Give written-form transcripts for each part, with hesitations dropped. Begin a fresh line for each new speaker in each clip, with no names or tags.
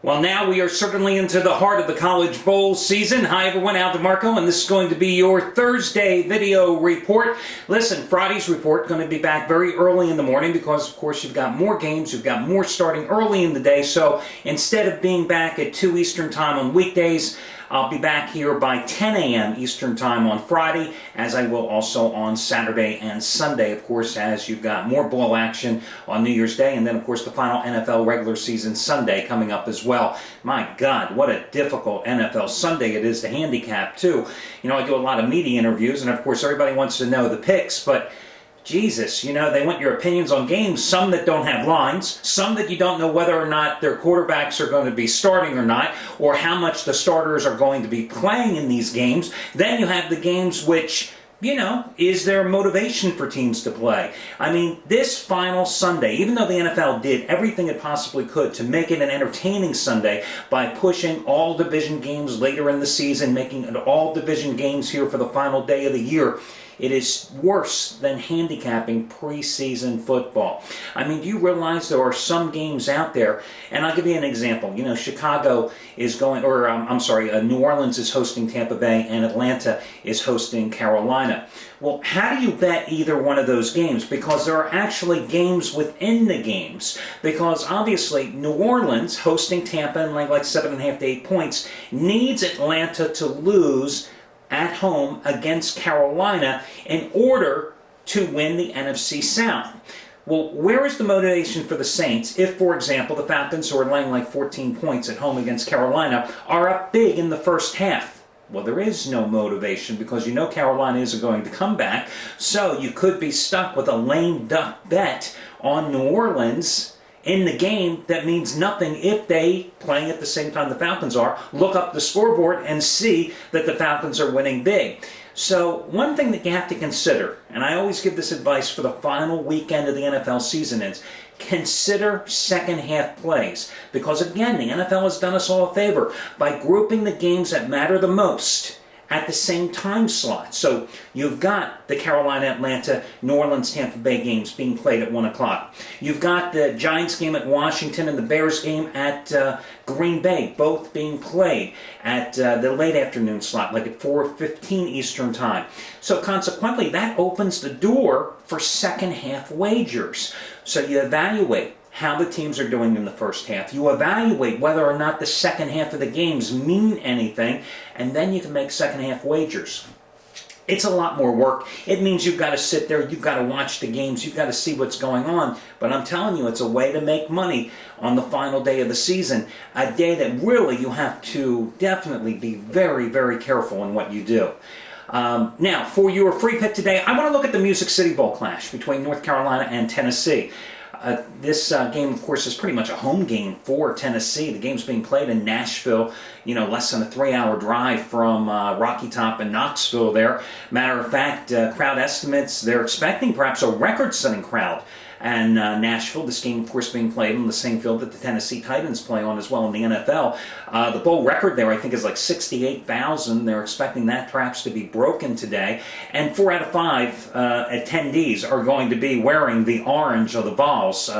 Well, now we are certainly into the heart of the College Bowl season. Hi, everyone. Al DeMarco, and this is going to be your Thursday video report. Listen, Friday's report going to be back very early in the morning because, of course, you've got more games. You've got more starting early in the day. So instead of being back at 2 Eastern Time on weekdays, I'll be back here by 10 a.m. Eastern Time on Friday, as I will also on Saturday and Sunday, of course, as you've got more ball action on New Year's Day, and then, of course, the final NFL regular season Sunday coming up as well. My God, what a difficult NFL Sunday it is to handicap, too. You know, I do a lot of media interviews, and, of course, everybody wants to know the picks, but Jesus, you know, they want your opinions on games, some that don't have lines, some that you don't know whether or not their quarterbacks are going to be starting or not, or how much the starters are going to be playing in these games. Then you have the games which, you know, is there motivation for teams to play? I mean, this final Sunday, even though the NFL did everything it possibly could to make it an entertaining Sunday by pushing all division games later in the season, making it all division games here for the final day of the year, it is worse than handicapping preseason football. I mean, do you realize there are some games out there, and I'll give you an example. You know, Chicago is going, or New Orleans is hosting Tampa Bay, and Atlanta is hosting Carolina. Well, how do you bet either one of those games? Because there are actually games within the games. Because obviously, New Orleans hosting Tampa and like 7.5 to 8 points needs Atlanta to lose at home against Carolina in order to win the NFC South. Well, where is the motivation for the Saints if, for example, the Falcons, who are laying like 14 points at home against Carolina, are up big in the first half? Well, there is no motivation because you know Carolina isn't going to come back, so you could be stuck with a lame duck bet on New Orleans in the game that means nothing if they, playing at the same time the Falcons are, look up the scoreboard and see that the Falcons are winning big. So one thing that you have to consider, and I always give this advice for the final weekend of the NFL season, is consider second half plays. Because again, the NFL has done us all a favor by grouping the games that matter the most at the same time slot. So you've got the Carolina, Atlanta, New Orleans, Tampa Bay games being played at 1 o'clock. You've got the Giants game at Washington and the Bears game at Green Bay, both being played at the late afternoon slot, like at 4:15 Eastern Time. So consequently, that opens the door for second half wagers. So you evaluate how the teams are doing in the first half. You evaluate whether or not the second half of the games mean anything, and then you can make second half wagers. It's a lot more work. It means you've got to sit there, you've got to watch the games, you've got to see what's going on. But I'm telling you, it's a way to make money on the final day of the season, a day that really you have to definitely be very, very careful in what you do. Now, for your free pick today, I want to look at the Music City Bowl clash between North Carolina and Tennessee. This game, of course, is pretty much a home game for Tennessee. The game's being played in Nashville, you know, less than a 3-hour drive from Rocky Top and Knoxville there. Matter of fact, crowd estimates, they're expecting perhaps a record-setting crowd. And Nashville, this game, of course, being played on the same field that the Tennessee Titans play on as well in the NFL. The bowl record there, I think, is like 68,000. They're expecting that perhaps to be broken today. And 4 out of 5 attendees are going to be wearing the orange of the Vols.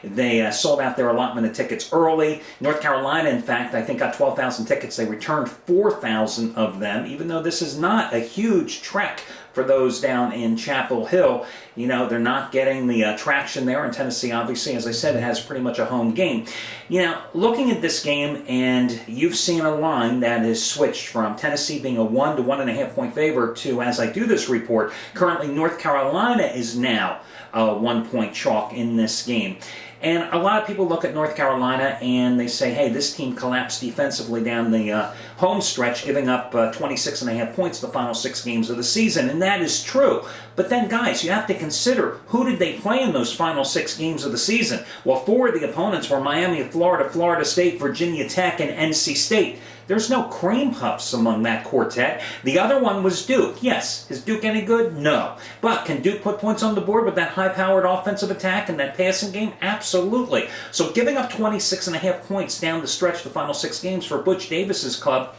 They sold out their allotment of tickets early. North Carolina, in fact, I think got 12,000 tickets. They returned 4,000 of them, even though this is not a huge trek for those down in Chapel Hill. You know, they're not getting the traction there in Tennessee. Obviously, as I said, it has pretty much a home game. You know, looking at this game, and you've seen a line that has switched from Tennessee being a 1 to 1.5 point favorite to, as I do this report, currently North Carolina is now a 1 point chalk in this game. And a lot of people look at North Carolina and they say, hey, this team collapsed defensively down the home stretch, giving up 26.5 points the final 6 games of the season. And that is true. But then, guys, you have to consider, who did they play in those final 6 games of the season? Well, 4 of the opponents were Miami of Florida, Florida State, Virginia Tech, and NC State. There's no cream puffs among that quartet. The other one was Duke. Yes, is Duke any good? No. But can Duke put points on the board with that high-powered offensive attack and that passing game? Absolutely. So giving up 26.5 points down the stretch the final 6 games for Butch Davis's club,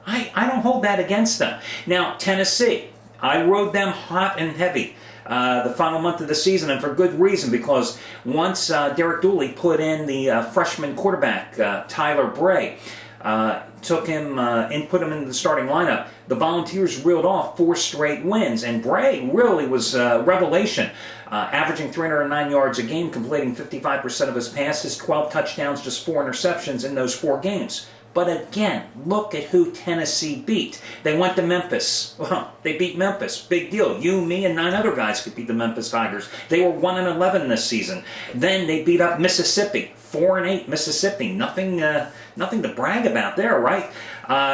I don't hold that against them. Now, Tennessee, I rode them hot and heavy the final month of the season, and for good reason, because once Derek Dooley put in the freshman quarterback, Tyler Bray, took him and put him into the starting lineup, the Volunteers reeled off 4 straight wins, and Bray really was a revelation, averaging 309 yards a game, completing 55% of his passes, 12 touchdowns, just 4 interceptions in those 4 games. But again, look at who Tennessee beat. They went to Memphis. Well, they beat Memphis. Big deal. You, me, and 9 other guys could beat the Memphis Tigers. They were 1-11 this season. Then they beat up Mississippi. 4-8 Mississippi. Nothing to brag about there, right?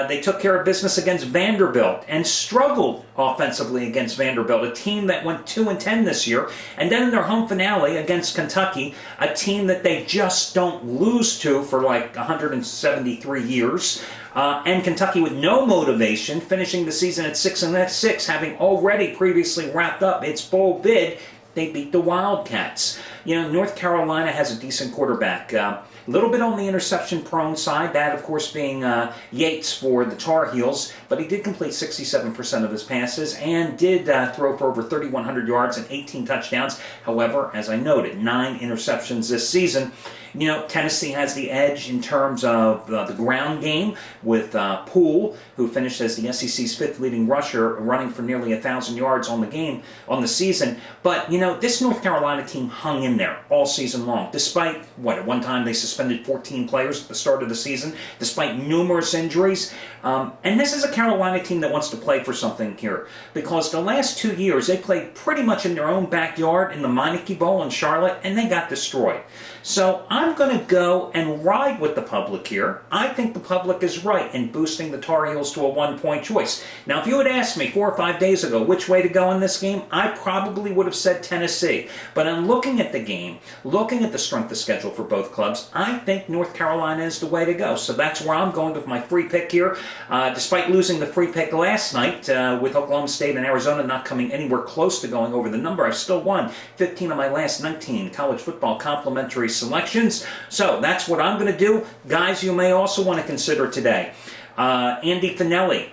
They took care of business against Vanderbilt and struggled offensively against Vanderbilt, a team that went 2-10 this year. And then in their home finale against Kentucky, a team that they just don't lose to for like 173 years. And Kentucky with no motivation, finishing the season at 6-6, having already previously wrapped up its bowl bid. They beat the Wildcats. You know, North Carolina has a decent quarterback. A little bit on the interception-prone side, that, of course, being Yates for the Tar Heels, but he did complete 67% of his passes and did throw for over 3,100 yards and 18 touchdowns. However, as I noted, 9 interceptions this season. You know, Tennessee has the edge in terms of the ground game with Poole, who finished as the SEC's 5th leading rusher, running for nearly 1,000 yards on the season. But, you know, this North Carolina team hung in there all season long, despite, at one time they suspended 14 players at the start of the season, despite numerous injuries. And this is a Carolina team that wants to play for something here, because the last 2 years they played pretty much in their own backyard in the Meineke Bowl in Charlotte, and they got destroyed. So I'm going to go and ride with the public here. I think the public is right in boosting the Tar Heels to a 1-point choice. Now, if you had asked me 4 or 5 days ago which way to go in this game, I probably would have said Tennessee. But in looking at the game, looking at the strength of schedule for both clubs, I think North Carolina is the way to go. So that's where I'm going with my free pick here. Despite losing the free pick last night with Oklahoma State and Arizona not coming anywhere close to going over the number, I've still won 15 of my last 19 college football complimentary selections. So that's what I'm going to do. Guys, you may also want to consider today. Andy Finelli.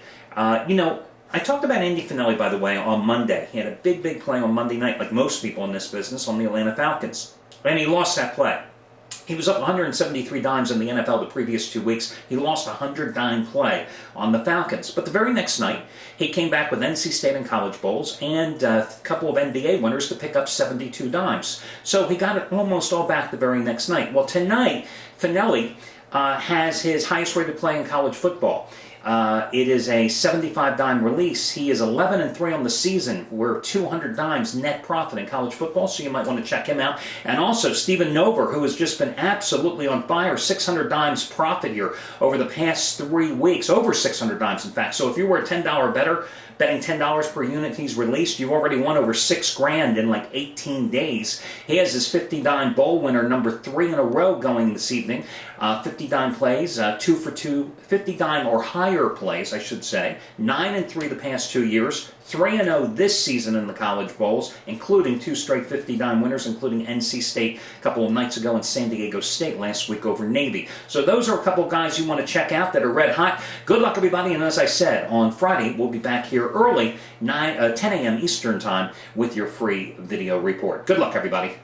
You know, I talked about Andy Finelli, by the way, on Monday. He had a big play on Monday night, like most people in this business, on the Atlanta Falcons. And he lost that play. He was up 173 dimes in the NFL the previous 2 weeks. He lost a 100-dime play on the Falcons. But the very next night, he came back with NC State and College Bowls and a couple of NBA winners to pick up 72 dimes. So he got it almost all back the very next night. Well, tonight, Finelli has his highest rated play in college football. It is a 75-dime release. He is 11-3 on the season. We're 200 dimes net profit in college football, so you might want to check him out. And also Stephen Nover, who has just been absolutely on fire, 600 dimes profit here over the past 3 weeks, over 600 dimes in fact. So if you were a $10 bettor, betting $10 per unit he's released, you've already won over $6,000 in like 18 days. He has his 50-dime bowl winner, number 3 in a row going this evening. 50-dime plays, 2 for 2, 50-dime or higher plays, I should say. 9-3 the past 2 years. 3-0 this season in the College Bowls, including 2 straight 50-dime winners, including NC State a couple of nights ago and San Diego State last week over Navy. So those are a couple of guys you want to check out that are red hot. Good luck, everybody, and as I said, on Friday, we'll be back here early, 10 a.m. Eastern Time, with your free video report. Good luck, everybody.